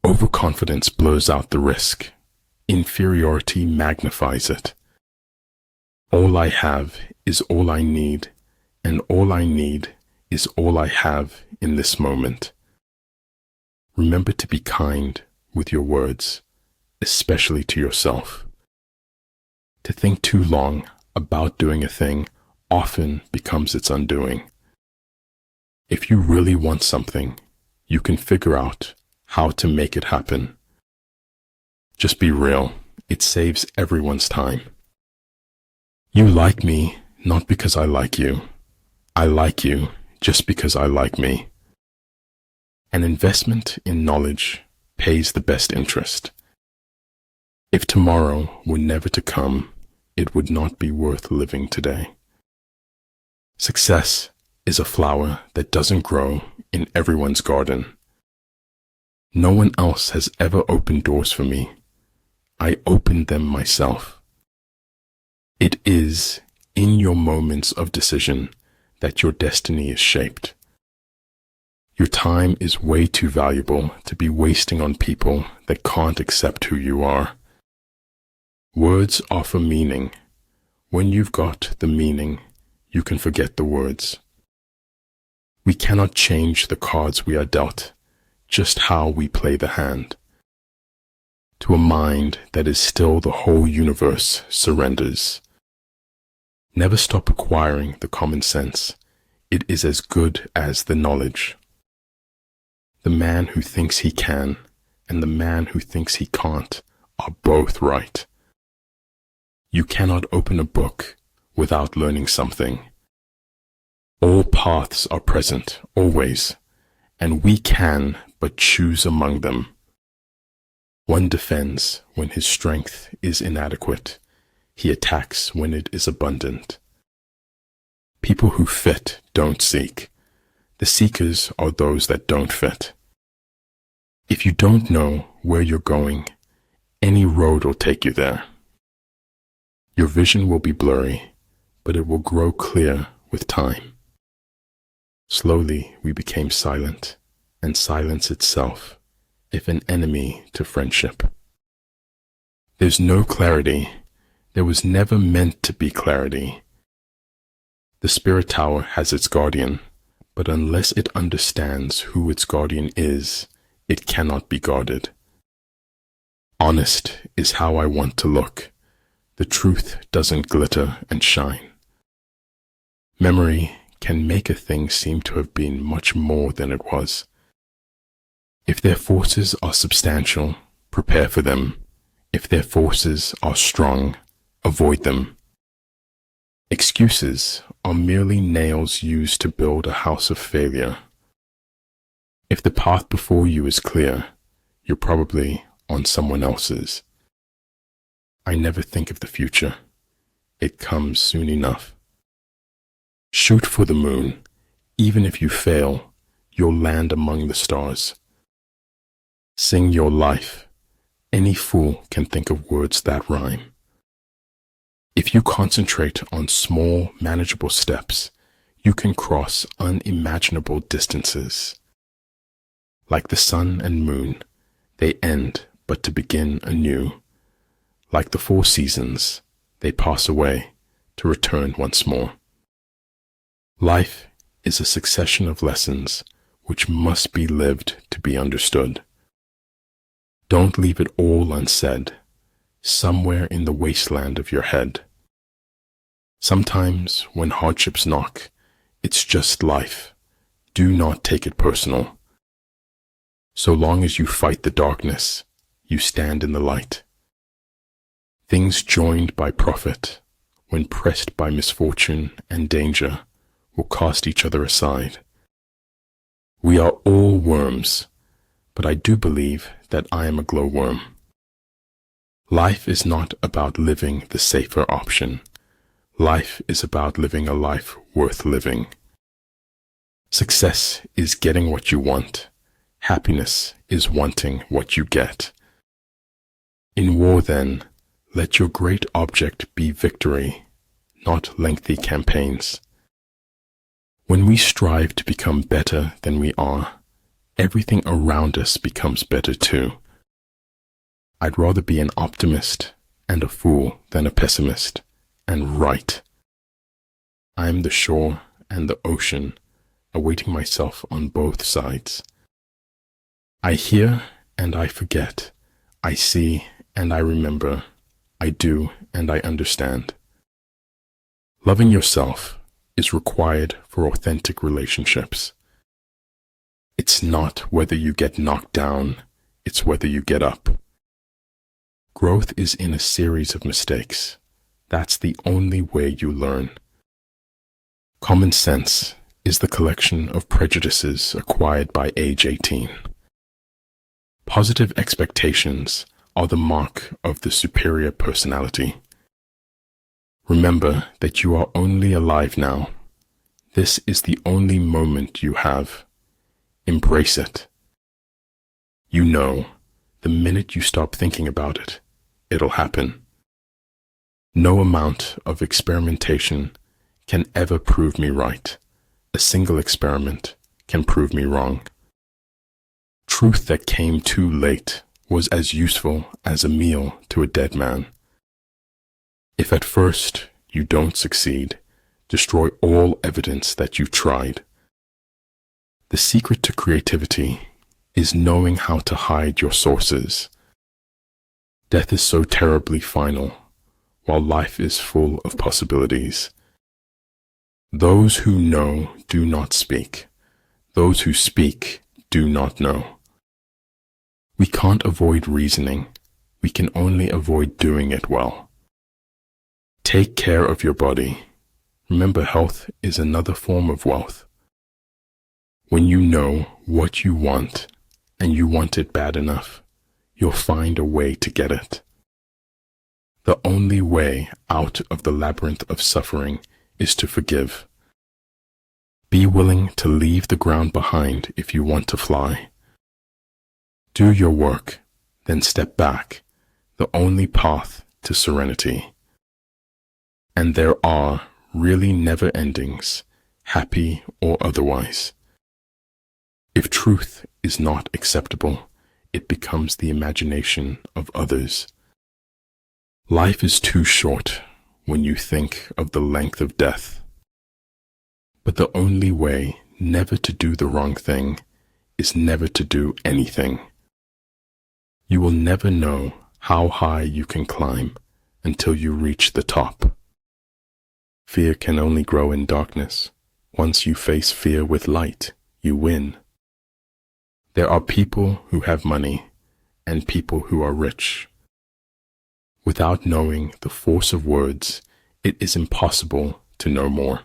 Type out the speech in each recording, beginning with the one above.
Overconfidence blows out the risk. Inferiority magnifies it. All I have is all I need, and all I need is all I have in this moment. Remember to be kind with your words, especially to yourself. To think too long about doing a thing often becomes its undoing. If you really want something, you can figure out how to make it happen. Just be real. It saves everyone's time. You like me not because I like you. I like you just because I like me. An investment in knowledge pays the best interest. If tomorrow were never to come, it would not be worth living today. Success is a flower that doesn't grow in everyone's garden. No one else has ever opened doors for me. I opened them myself. It is in your moments of decision that your destiny is shaped. Your time is way too valuable to be wasting on people that can't accept who you are. Words offer meaning. When you've got the meaning, you can forget the words. We cannot change the cards we are dealt, just how we play the hand. To a mind that is still the whole universe surrenders. Never stop acquiring the common sense. It is as good as the knowledge. The man who thinks he can and the man who thinks he can't are both right. You cannot open a book without learning something. All paths are present, always, and we can but choose among them. One defends when his strength is inadequate. He attacks when it is abundant. People who fit don't seek. The seekers are those that don't fit. If you don't know where you're going, any road will take you there. Your vision will be blurry, but it will grow clear with time. Slowly we became silent, and silence itself, if an enemy to friendship. There's no clarity. There was never meant to be clarity. The spirit tower has its guardian, but unless it understands who its guardian is, it cannot be guarded. Honest is how I want to look. The truth doesn't glitter and shine. Memory can make a thing seem to have been much more than it was. If their forces are substantial, prepare for them. If their forces are strong, avoid them. Excuses are merely nails used to build a house of failure. If the path before you is clear, you're probably on someone else's. I never think of the future. It comes soon enough. Shoot for the moon. Even if you fail, you'll land among the stars. Sing your life. Any fool can think of words that rhyme. If you concentrate on small, manageable steps, you can cross unimaginable distances. Like the sun and moon, they end but to begin anew. Like the 4 seasons, they pass away to return once more. Life is a succession of lessons which must be lived to be understood. Don't leave it all unsaid, somewhere in the wasteland of your head. Sometimes when hardships knock, it's just life. Do not take it personal. So long as you fight the darkness, you stand in the light. Things joined by profit, when pressed by misfortune and danger, will cast each other aside. We are all worms, but I do believe that I am a glowworm. Life is not about living the safer option. Life is about living a life worth living. Success is getting what you want. Happiness is wanting what you get. In war, then, let your great object be victory, not lengthy campaigns. When we strive to become better than we are, everything around us becomes better too. I'd rather be an optimist and a fool than a pessimist and right. I am the shore and the ocean, awaiting myself on both sides. I hear and I forget. I see and I remember. I do and I understand. Loving yourself is required for authentic relationships. It's not whether you get knocked down, it's whether you get up. Growth is in a series of mistakes. That's the only way you learn. Common sense is the collection of prejudices acquired by age 18. Positive expectations are the mark of the superior personality. Remember that you are only alive now. This is the only moment you have. Embrace it. You know, the minute you stop thinking about it, it'll happen. No amount of experimentation can ever prove me right. A single experiment can prove me wrong. Truth that came too late was as useful as a meal to a dead man. If at first you don't succeed, destroy all evidence that you've tried. The secret to creativity is knowing how to hide your sources. Death is so terribly final, while life is full of possibilities. Those who know do not speak. Those who speak do not know. We can't avoid reasoning. We can only avoid doing it well. Take care of your body. Remember, health is another form of wealth. When you know what you want, and you want it bad enough, you'll find a way to get it. The only way out of the labyrinth of suffering is to forgive. Be willing to leave the ground behind if you want to fly. Do your work, then step back, the only path to serenity. And there are really never endings, happy or otherwise. If truth is not acceptable, it becomes the imagination of others. Life is too short when you think of the length of death. But the only way never to do the wrong thing is never to do anything. You will never know how high you can climb until you reach the top. Fear can only grow in darkness. Once you face fear with light, you win. There are people who have money and people who are rich. Without knowing the force of words, it is impossible to know more.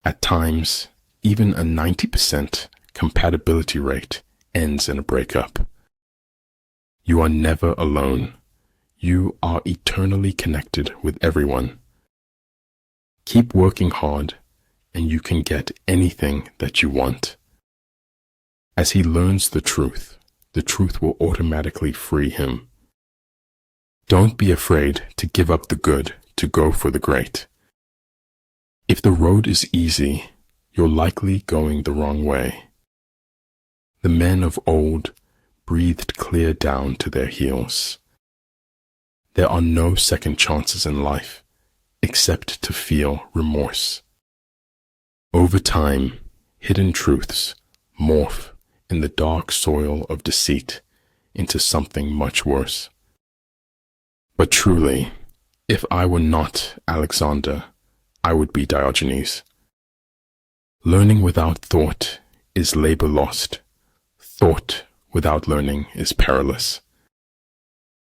At times, even a 90% compatibility rate ends in a breakup. You are never alone. You are eternally connected with everyone. Keep working hard, and you can get anything that you want. As he learns the truth will automatically free him. Don't be afraid to give up the good to go for the great. If the road is easy, you're likely going the wrong way. The men of old breathed clear down to their heels. There are no second chances in life, except to feel remorse. Over time, hidden truths morph in the dark soil of deceit into something much worse. But truly, if I were not Alexander, I would be Diogenes. Learning without thought is labor lost. Thought without learning is perilous.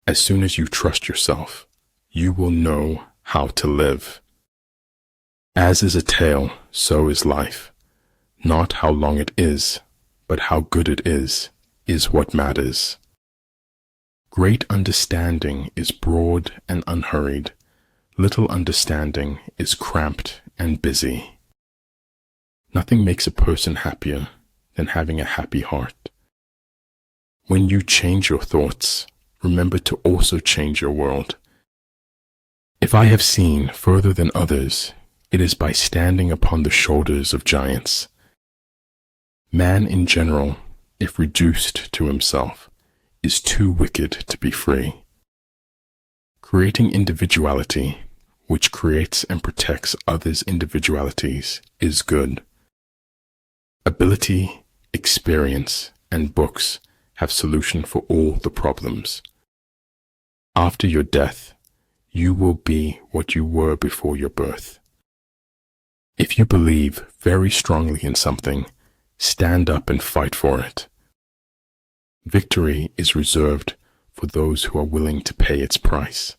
As soon as you trust yourself, you will know how to live. As is a tale, so is life. Not how long it is, but how good it is what matters. Great understanding is broad and unhurried. Little understanding is cramped and busy. Nothing makes a person happier than having a happy heart. When you change your thoughts, remember to also change your world. If I have seen further than others, it is by standing upon the shoulders of giants. Man in general, if reduced to himself, is too wicked to be free. Creating individuality, which creates and protects others' individualities, is good. Ability, experience, and books have solution for all the problems. After your death, you will be what you were before your birth. If you believe very strongly in something, stand up and fight for it. Victory is reserved for those who are willing to pay its price.